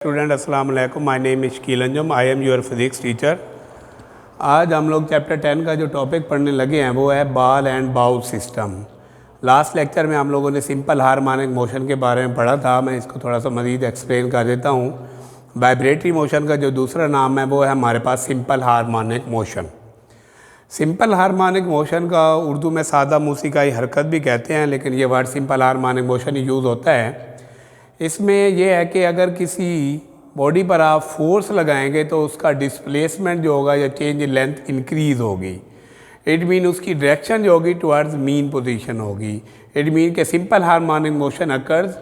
Student अस्सलाम वालेकुम, my name is Shakeel Anjum, I am your physics teacher. आज हम लोग चैप्टर 10 का जो टॉपिक पढ़ने लगे हैं वो है ball and bowl system. Last lecture में हम लोगों ने सिंपल हार्मोनिक मोशन के बारे में पढ़ा था। मैं इसको थोड़ा सा मज़ीद एक्सप्लेन कर देता हूँ। वाइब्रेटरी मोशन का जो दूसरा नाम है वो है हमारे पास simple harmonic motion. Simple harmonic motion का उर्दू में सादा मूसीकाई हरकत भी कहते हैं, लेकिन ये वर्ड सिंपल हार्मोनिक मोशन ही यूज़ होता है। इसमें यह है कि अगर किसी बॉडी पर आप फोर्स लगाएंगे तो उसका डिस्प्लेसमेंट जो होगा या चेंज इन लेंथ इंक्रीज़ होगी। इट मीन उसकी डायरेक्शन जो होगी टुवर्ड्स मीन पोजीशन होगी। इट मीन के simple harmonic motion occurs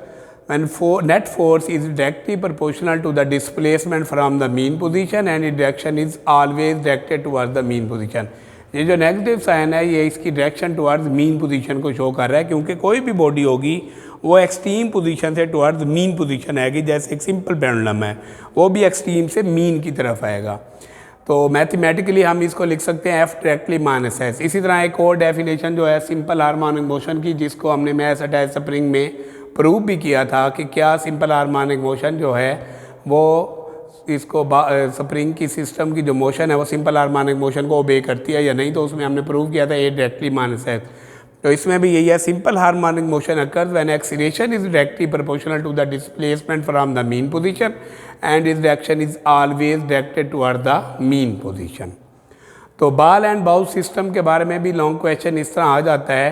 when net force is directly proportional to the displacement from the mean position and it direction is always directed towards the mean position. ये जो negative sign है ये इसकी direction towards mean position को show कर रहा है, क्योंकि कोई भी बॉडी होगी वो एक्सट्रीम पोजीशन से टुवर्ड्स मीन पोजीशन आएगी। जैसे एक सिंपल पेंडुलम है वो भी एक्सट्रीम से मीन की तरफ आएगा। तो मैथमेटिकली हम इसको लिख सकते हैं एफ डायरेक्टली माइनस एस। इसी तरह एक और डेफिनेशन जो है सिंपल हार्मोनिक मोशन की, जिसको हमने मैथ अटैच स्प्रिंग में प्रूव भी किया था कि क्या सिंपल हार्मोनिक मोशन जो है वो इसको स्प्रिंग की सिस्टम की जो मोशन है वो सिंपल हार्मोनिक मोशन को ओबे करती है या नहीं। तो उसमें हमने प्रूव किया था ए डायरेक्टली माइनस एस। तो इसमें भी यही है, simple harmonic motion occurs when acceleration is directly proportional to the displacement from the mean position and is direction is always directed toward the mean position. तो बॉल एंड बाउल सिस्टम के बारे में भी लॉन्ग क्वेश्चन इस तरह आ जाता है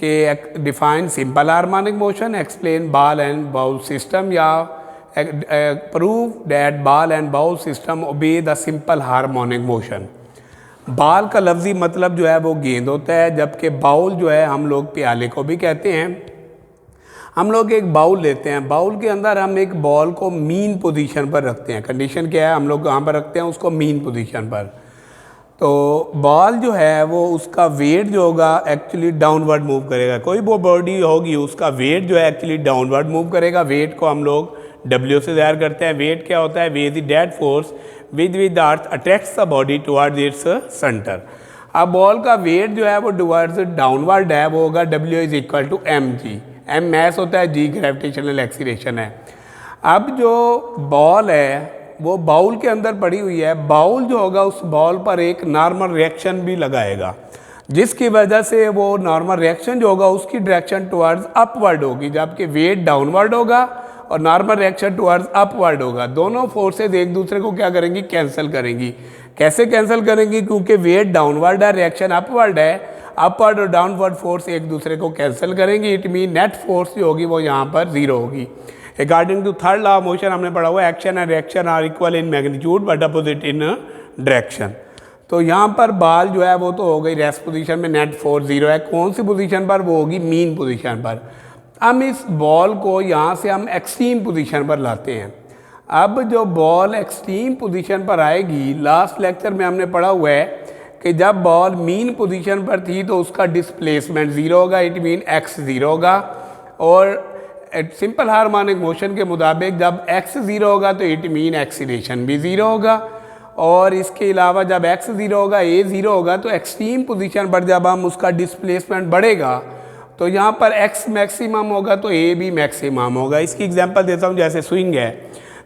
कि define simple harmonic motion, explain ball and bowl system, या prove that ball and bowl system obey the simple harmonic motion. Ball का लफ्ज़ी मतलब जो है वो गेंद होता है, जबकि बाउल जो है हम लोग प्याले को भी कहते हैं। हम लोग एक बाउल लेते हैं, बाउल के अंदर हम एक बॉल को मीन पोजीशन पर रखते हैं। कंडीशन क्या है, हम लोग कहाँ पर रखते हैं उसको मीन पोजीशन पर। तो बॉल जो है वो उसका वेट जो होगा एक्चुअली डाउनवर्ड मूव करेगा। कोई वो बॉडी होगी उसका वेट जो है एक्चुअली डाउनवर्ड मूव करेगा। वेट को हम लोग W से ज़ाहिर करते हैं। वेट क्या होता है, weight is that force with the earth attracts the body towards its centre. अब बॉल का वेट जो है वो टुवर्ड्स डाउनवर्ड है, वो होगा W is equal to mg। m mass होता है, g ग्रेविटेशनल एक्सीलरेशन है। अब जो बॉल है वो बाउल के अंदर पड़ी हुई है। बाउल जो होगा उस बॉल पर एक नॉर्मल रिएक्शन भी लगाएगा, जिसकी वजह से वो नॉर्मल रिएक्शन जो होगा उसकी डायरेक्शन टुवर्ड्स अपवर्ड होगी, जबकि वेट डाउनवर्ड होगा और नॉर्मल रिएक्शन टुवर्ड्स अपवर्ड होगा। दोनों फोर्सेज एक दूसरे को क्या करेंगी, कैंसिल करेंगी। कैसे कैंसिल करेंगी, क्योंकि वेट डाउनवर्ड है, रिएक्शन अपवर्ड है। अपवर्ड और डाउनवर्ड फोर्स एक दूसरे को कैंसिल करेंगी। इट मीन नेट फोर्स जो होगी वो यहाँ पर जीरो होगी। According to third law of motion हमने पढ़ा हुआ, action and reaction are equal in magnitude but opposite in direction. तो यहाँ पर बॉल जो है वो तो हो गई रेस्ट पोजीशन में, नेट फोर्स जीरो है। कौन सी पोजीशन पर, वो होगी मीन पोजीशन पर। हम इस बॉल को यहाँ से हम एक्सट्रीम पोजीशन पर लाते हैं। अब जो बॉल एक्सट्रीम पोजीशन पर आएगी, लास्ट लेक्चर में हमने पढ़ा हुआ है कि जब बॉल मीन पोजीशन पर थी तो उसका डिस्प्लेसमेंट ज़ीरो होगा, इट मीन x ज़ीरो होगा। और सिंपल हार्मोनिक मोशन के मुताबिक जब x ज़ीरो होगा तो इट मीन एक्सीलरेशन भी ज़ीरो होगा। और इसके अलावा जब x ज़ीरो होगा, a ज़ीरो होगा, तो एक्सट्रीम पोजीशन पर जब हम उसका डिस्प्लेसमेंट बढ़ेगा तो यहाँ पर x मैक्सिमम होगा तो a भी मैक्सिमम होगा। इसकी एग्जांपल देता हूँ, जैसे स्विंग है।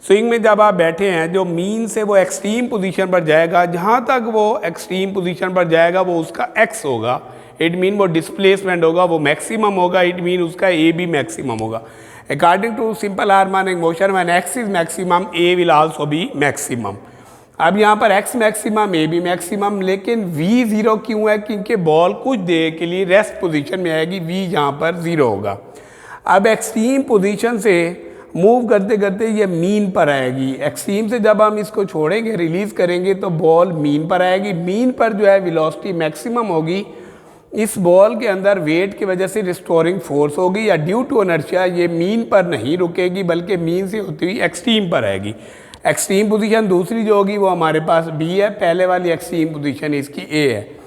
स्विंग में जब आप बैठे हैं, जो मीन से वो एक्सट्रीम पोजीशन पर जाएगा, जहाँ तक वो एक्सट्रीम पोजीशन पर जाएगा वो उसका x होगा। इट मीन वो डिस्प्लेसमेंट होगा वो मैक्सिमम होगा। इट मीन उसका a भी मैक्सिमम होगा। According to simple harmonic motion when x is maximum a will also be maximum. अब यहाँ पर x मैक्सिमम a भी मैक्सिमम, लेकिन v ज़ीरो क्यों है, क्योंकि बॉल कुछ देर के लिए रेस्ट पोजीशन में आएगी, v यहाँ पर ज़ीरो होगा। अब एक्सट्रीम पोजीशन से मूव करते करते ये मीन पर आएगी। एक्सट्रीम से जब हम इसको छोड़ेंगे, रिलीज़ करेंगे, तो बॉल मीन पर आएगी। मीन पर जो है वेलोसिटी मैक्सिमम होगी। इस बॉल के अंदर वेट की वजह से रिस्टोरिंग फोर्स होगी, या ड्यू टू इनर्शिया ये मीन पर नहीं रुकेगी बल्कि मीन से होती हुई एक्सट्रीम पर आएगी। एक्सट्रीम पोजीशन दूसरी जो होगी वो हमारे पास B है, पहले वाली एक्सट्रीम पोजीशन इसकी A है।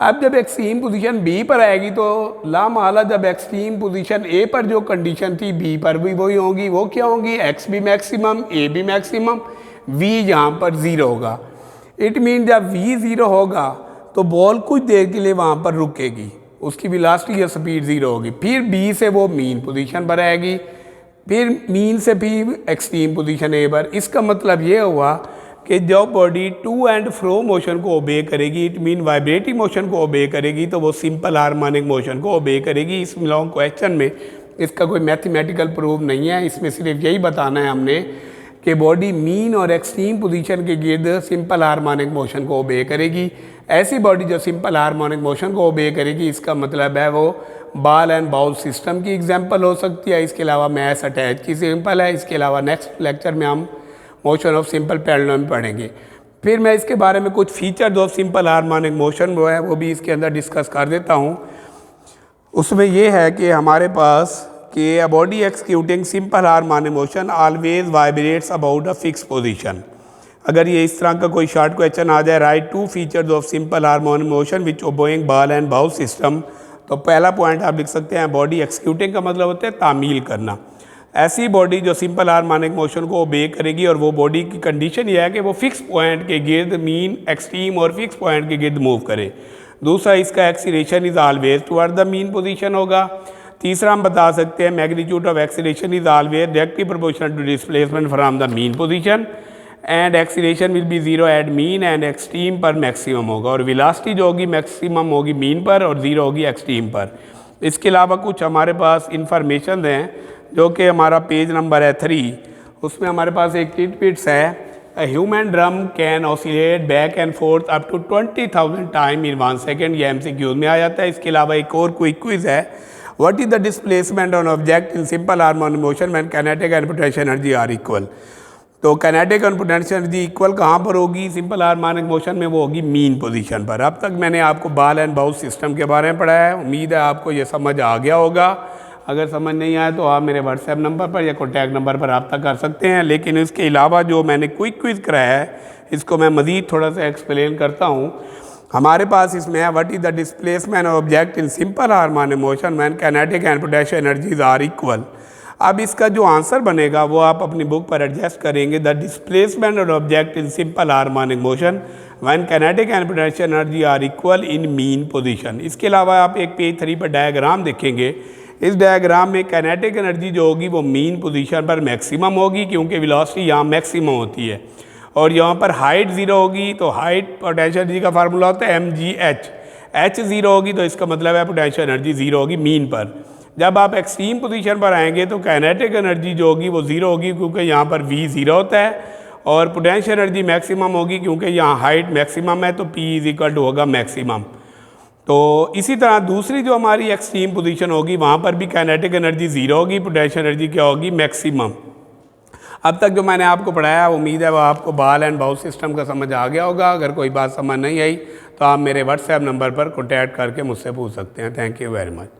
अब जब एक्सट्रीम पोजीशन B पर आएगी तो लामहला जब एक्सट्रीम पोजीशन A पर जो कंडीशन थी B पर भी वही होगी। वो क्या होगी, x भी मैक्सिमम, A भी मैक्सिमम, V यहाँ पर ज़ीरो होगा। इट मीन जब V ज़ीरो होगा तो बॉल कुछ देर के लिए वहाँ पर रुकेगी, उसकी वेलोसिटी या स्पीड ज़ीरो होगी। फिर B से वो मीन पोजीशन पर आएगी, फिर मीन से भी एक्सट्रीम पोजीशन ए पर। इसका मतलब ये हुआ कि जब body to and fro motion को ओबे करेगी, इट मीन वाइब्रेटिंग मोशन को ओबे करेगी, तो वो सिंपल हार्मोनिक मोशन को ओबे करेगी। इस लॉन्ग क्वेश्चन में इसका कोई मैथमेटिकल प्रूफ नहीं है, इसमें सिर्फ यही बताना है हमने कि बॉडी मीन और एक्सट्रीम पोजीशन के गिर्द सिंपल हार्मोनिक मोशन को ओबे करेगी। ऐसी बॉडी जो सिंपल हार्मोनिक मोशन को ओबे करेगी, इसका मतलब है वो बॉल एंड बाउल सिस्टम की एग्जांपल हो सकती है। इसके अलावा मैस अटैच की सिंपल है। इसके अलावा नेक्स्ट लेक्चर में हम मोशन ऑफ सिंपल पेंडुलम पढ़ेंगे। फिर मैं इसके बारे में कुछ features of simple harmonic motion वो है वो भी इसके अंदर डिस्कस कर देता हूँ। उसमें ये है कि हमारे पास कि a body executing simple harmonic motion always vibrates about a fix position. अगर ये इस तरह का कोई शॉर्ट क्वेश्चन आ जाए, write to features of simple harmonic motion which obeying ball and bowl system, तो पहला पॉइंट आप लिख सकते हैं बॉडी एक्सिक्यूटिंग का मतलब होता है तामील करना। ऐसी बॉडी जो सिंपल हार्मोनिक मोशन को ओबे करेगी और वो बॉडी की कंडीशन ये है कि वो फिक्स पॉइंट के गिर्द मीन, एक्सट्रीम और फिक्स पॉइंट के गिर्द मूव करे। दूसरा, इसका acceleration is always toward the mean position होगा। तीसरा, हम बता सकते हैं magnitude of acceleration is always directly proportional to displacement from the mean position and acceleration will be zero at mean and extreme पर मैक्सिमम होगा। और वेलोसिटी जो होगी मैक्सिमम होगी मीन पर और ज़ीरो होगी एक्सट्रीम पर। इसके अलावा कुछ हमारे पास इंफॉर्मेशन हैं जो कि हमारा पेज नंबर है 3, उसमें हमारे पास एक टिटबिट्स है। A human drum can oscillate back and forth up to 20,000 time in 1 second. ये MCQ में आ जाता है। इसके अलावा एक और क्विज है, what is the displacement on object in simple harmonic motion when kinetic and potential energy are equal. तो काइनेटिक और पोटेंशियल एनर्जी इक्वल कहाँ पर होगी सिंपल हार्मोनिक मोशन में? वो होगी मीन पोजीशन पर। अब तक मैंने आपको बॉल एंड बाउल सिस्टम के बारे में पढ़ाया है। उम्मीद है आपको ये समझ आ गया होगा। अगर समझ नहीं आया तो आप मेरे व्हाट्सएप नंबर पर या कॉन्टैक्ट नंबर पर रब्ता कर सकते हैं। लेकिन इसके अलावा जो मैंने क्विज कराया है इसको मैं मज़ीद थोड़ा सा एक्सप्लेन करता हूँ। हमारे पास इसमें है what is the displacement of object in simple harmonic motion when kinetic and potential energies are equal. अब इसका जो आंसर बनेगा वो आप अपनी बुक पर एडजस्ट करेंगे। The displacement of object in simple harmonic motion when kinetic and potential energy are equal in mean position. इसके अलावा आप एक पेज 3 पर डायग्राम देखेंगे। इस डायग्राम में काइनेटिक एनर्जी जो होगी वो मीन पोजीशन पर मैक्सिमम होगी क्योंकि वेलोसिटी यहाँ मैक्सिमम होती है, और यहाँ पर हाइट ज़ीरो होगी। तो हाइट पोटेंशियल एनर्जी का फार्मूला होता है mgh। h ज़ीरो होगी तो इसका मतलब है पोटेंशियल एनर्जी ज़ीरो होगी मीन पर। जब आप एक्सट्रीम पोजीशन पर आएंगे तो काइनेटिक एनर्जी जो होगी वो ज़ीरो होगी क्योंकि यहाँ पर v ज़ीरो होता है, और पोटेंशियल एनर्जी मैक्सिमम होगी क्योंकि यहाँ हाइट मैक्सिमम है तो p इज इक्वल टू होगा मैक्सिमम। तो इसी तरह दूसरी जो हमारी एक्सट्रीम पोजीशन होगी वहाँ पर भी काइनेटिक एनर्जी ज़ीरो होगी, पोटेंशियल एनर्जी क्या होगी? मैक्सिमम। अब तक जो मैंने आपको पढ़ाया उम्मीद है वो आपको बॉल एंड बाउल सिस्टम का समझ आ गया होगा। अगर कोई बात समझ नहीं आई तो आप मेरे व्हाट्सएप नंबर पर कॉन्टैक्ट करके मुझसे पूछ सकते हैं। Thank you very much.